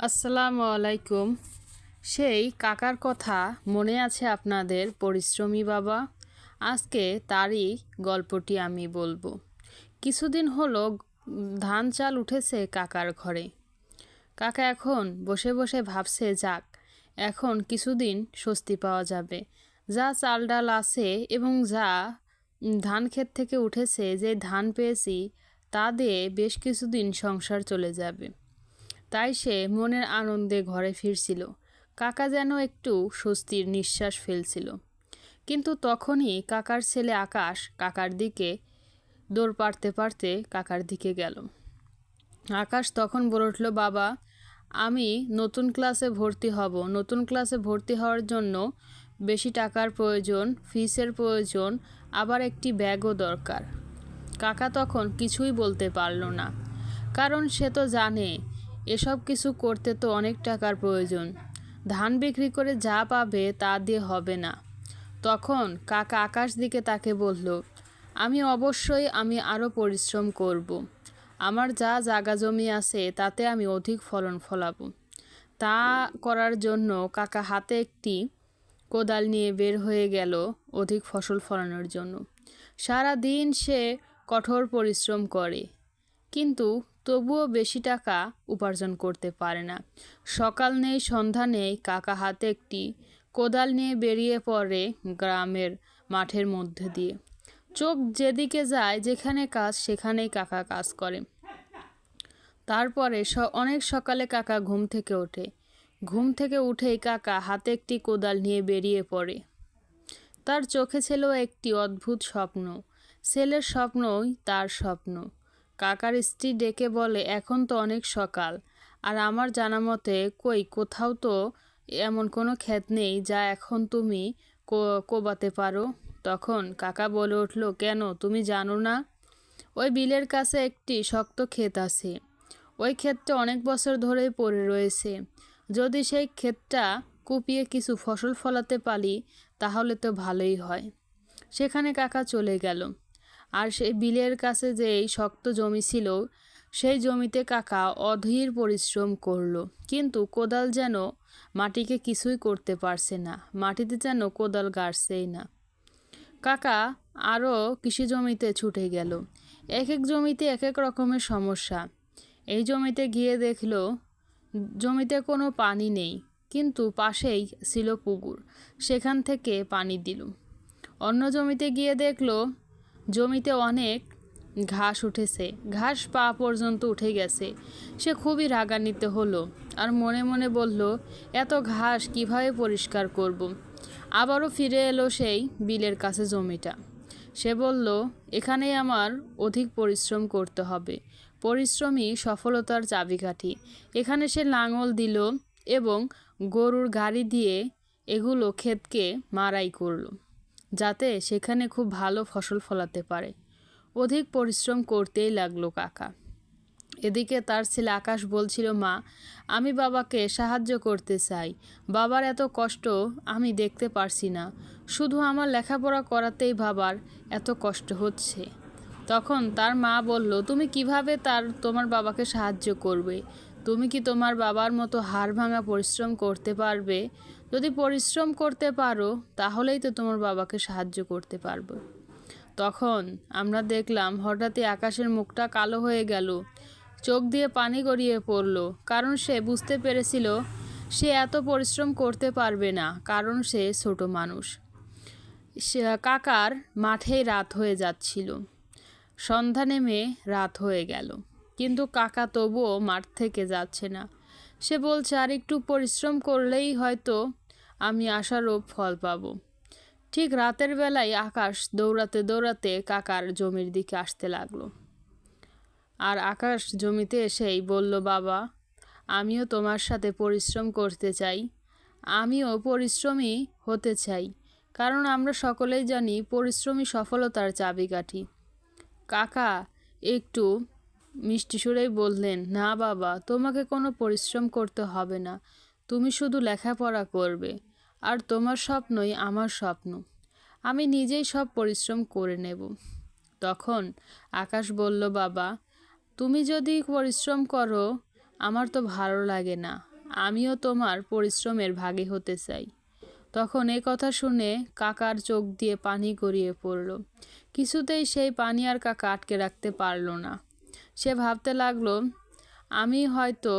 আসসালামু আলাইকুম। সেই কাকার কথা মনে আছে আপনাদের? পরিশ্রমী বাবা। আজকে তারই গল্পটি আমি বলবো। কিছুদিন হলো ধান চাল উঠেছে কাকার ঘরে। কাকা এখন বসে বসে ভাবছে, যাক, এখন কিছুদিন স্বস্তি পাওয়া যাবে। যা চাল ডাল আছে এবং যা ধান ক্ষেত থেকে উঠেছে, যে ধান পেয়েছি তা দিয়ে বেশ কিছুদিন সংসার চলে যাবে। তাই সে মনের আনন্দে ঘরে ফিরছিল। কাকা যেন একটু স্বস্তির নিঃশ্বাস ফেলছিল। কিন্তু তখনই কাকার ছেলে আকাশ কাকার দিকে দৌড় পারতে পারতে কাকার দিকে গেল। আকাশ তখন বলে উঠল, বাবা, আমি নতুন ক্লাসে ভর্তি হব। নতুন ক্লাসে ভর্তি হওয়ার জন্য বেশি টাকার প্রয়োজন, ফিসের প্রয়োজন, আবার একটি ব্যাগও দরকার। কাকা তখন কিছুই বলতে পারল না, কারণ সে তো জানে এসব কিছু করতে তো অনেক টাকার প্রয়োজন। ধান বিক্রি করে যা পাবে তা দিয়ে হবে না। তখন কাকা আকাশ দিকে তাকে বলল, আমি আরও পরিশ্রম করব। আমার যা জায়গা জমি আছে তাতে আমি অধিক ফলন ফলাবো। তা করার জন্য কাকা হাতে একটি কোদাল নিয়ে বের হয়ে গেল অধিক ফসল ফলানোর জন্য। সারা দিন সে কঠোর পরিশ্রম করে, কিন্তু তবুও বেশি টাকা উপার্জন করতে পারে না। সকাল নেই সন্ধ্যা নেই, কাকা হাতে একটি কোদাল নিয়ে বেরিয়ে পড়ে গ্রামের মাঠের মধ্যে দিয়ে। চোখ যেদিকে যায়, যেখানে কাজ সেখানেই কাকা কাজ করে। তারপরে অনেক সকালে কাকা ঘুম থেকে ওঠে। ঘুম থেকে উঠেই কাকা হাতে একটি কোদাল নিয়ে বেরিয়ে পড়ে। তার চোখে ছিল একটি অদ্ভুত স্বপ্ন। ছেলের স্বপ্নই তার স্বপ্ন। কাকার স্ত্রী ডেকে বলে, এখন তো অনেক সকাল, আর আমার জানা মতে কোথাও তো এমন কোনো ক্ষেত নেই যা এখন তুমি কোবাতে পারো। তখন কাকা বলে উঠল, কেন, তুমি জানো না? ওই বিলের কাছে একটি শক্ত ক্ষেত আছে। ওই ক্ষেতটা অনেক বছর ধরেই পড়ে রয়েছে। যদি সেই ক্ষেতটা কুপিয়ে কিছু ফসল ফলাতে পারি তাহলে তো ভালোই হয়। সেখানে কাকা চলে গেল। আর সেই বিলের কাছে যে এই শক্ত জমি ছিল, সেই জমিতে কাকা অধীর পরিশ্রম করলো, কিন্তু কোদাল যেন মাটিকে কিছুই করতে পারছে না। মাটিতে যেন কোদাল গাড়ছেই না। কাকা আরও কৃষি জমিতে ছুটে গেল। এক এক জমিতে এক এক রকমের সমস্যা। এই জমিতে গিয়ে দেখলো জমিতে কোনো পানি নেই, কিন্তু পাশেই ছিল পুকুর, সেখান থেকে পানি দিল। অন্য জমিতে গিয়ে দেখলো জমিতে অনেক ঘাস উঠেছে, ঘাস পা পর্যন্ত উঠে গেছে। সে খুবই রাগান্বিত হলো আর মনে মনে বলল, এত ঘাস কিভাবে পরিষ্কার করব। আবারও ফিরে এলো সেই বিলের কাছে জমিটা। সে বলল, এখানেই আমার অধিক পরিশ্রম করতে হবে। পরিশ্রমই সফলতার চাবিকাঠি। এখানে সে লাঙল দিল এবং গরুর গাড়ি দিয়ে এগুলো ক্ষেতকে মাড়াই করলো, যাতে সেখানে খুব ভালো ফসল ফলাতে পারে। অধিক পরিশ্রম করতেই লাগলো কাকা। এদিকে তার ছেলে আকাশ বলছিল, মা, আমি বাবাকে সাহায্য করতে চাই। বাবার এত কষ্ট আমি দেখতে পারছি না। শুধু আমার লেখাপড়া করাতেই বাবার এত কষ্ট হচ্ছে। তখন তার মা বলল, তুমি কিভাবে তোমার বাবাকে সাহায্য করবে? তুমি কি তোমার বাবার মতো হাড় ভাঙা পরিশ্রম করতে পারবে? যদি পরিশ্রম করতে পারো তাহলেই তো তোমার বাবাকে সাহায্য করতে পারবে। তখন আমরা দেখলাম হঠাৎই আকাশের মুখটা কালো হয়ে গেল, চোখ দিয়ে পানি গড়িয়ে পড়ল, কারণ সে বুঝতে পেরেছিল সে এত পরিশ্রম করতে পারবে না, কারণ সে ছোট মানুষ। কাকার মাঠেই রাত হয়ে যাচ্ছিল। সন্ধ্যা নেমে রাত হয়ে গেল, কিন্তু কাকা তবুও মাঠ থেকে যাচ্ছে না। সে বলছে, আর একটু পরিশ্রম করলেই হয়তো আমি আশারূপ ফল পাব। ঠিক রাতের বেলায় আকাশ দৌড়াতে দৌড়াতে কাকার জমির দিকে আসতে লাগলো। আর আকাশ জমিতে এসেই বলল, বাবা, আমিও তোমার সাথে পরিশ্রম করতে চাই। আমিও পরিশ্রমী হতে চাই, কারণ আমরা সকলেই জানি পরিশ্রমী সফলতার চাবিকাঠি। কাকা একটু মিষ্টি সুরেই বললেন, না বাবা, তোমাকে কোনো পরিশ্রম করতে হবে না। তুমি শুধু লেখাপড়া করবে, আর তোমার স্বপ্নই আমার স্বপ্ন। আমি নিজেই সব পরিশ্রম করে নেব। তখন আকাশ বলল, বাবা, তুমি যদি পরিশ্রম করো আমার তো ভালো লাগে না, আমিও তোমার পরিশ্রমের ভাগী হতে চাই। তখন এ কথা শুনে কাকার চোখ দিয়ে পানি গড়িয়ে পড়ল। কিছুতেই সেই পানি আর কাকা আটকে রাখতে পারল না। সে ভাবতে লাগলো, আমি হয়তো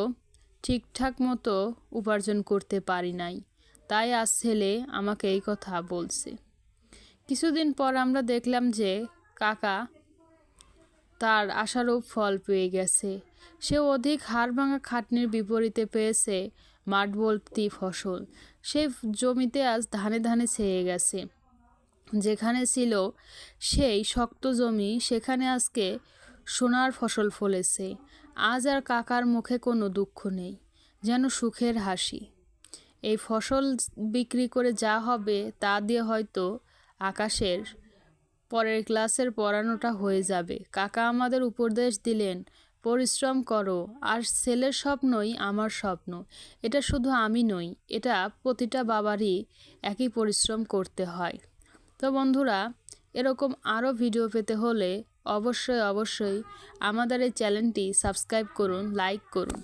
ঠিকঠাক মতো উপার্জন করতে পারি নাই, তাই আজ ছেলে আমাকে এই কথা বলছে। কিছুদিন পর আমরা দেখলাম যে কাকা তার আশারূপ ফল পেয়ে গেছে। সে অধিক হাড়ভাঙা খাটনির বিপরীতে পেয়েছে মাঠভর্তি ফসল। সেই জমিতে আজ ধানে ধানে ছেয়ে গেছে। যেখানে ছিল সেই শক্ত জমি, সেখানে আজকে সোনার ফসল ফলেছে। আজ আর কাকার মুখে কোনো দুঃখ নেই, যেন সুখের হাসি। এই ফসল বিক্রি করে যা হবে তা দিয়ে হয়তো আকাশের পরের ক্লাসের পড়ানোটা হয়ে যাবে। কাকা আমাদের উপদেশ দিলেন, পরিশ্রম করো, আর ছেলের স্বপ্নই আমার স্বপ্ন। এটা শুধু আমি নই, এটা প্রতিটা বাবারই একই পরিশ্রম করতে হয়। তো বন্ধুরা, এরকম আরও ভিডিও পেতে হলে অবশ্যই আমাদের এই চ্যানেলটি সাবস্ক্রাইব করুন, লাইক করুন।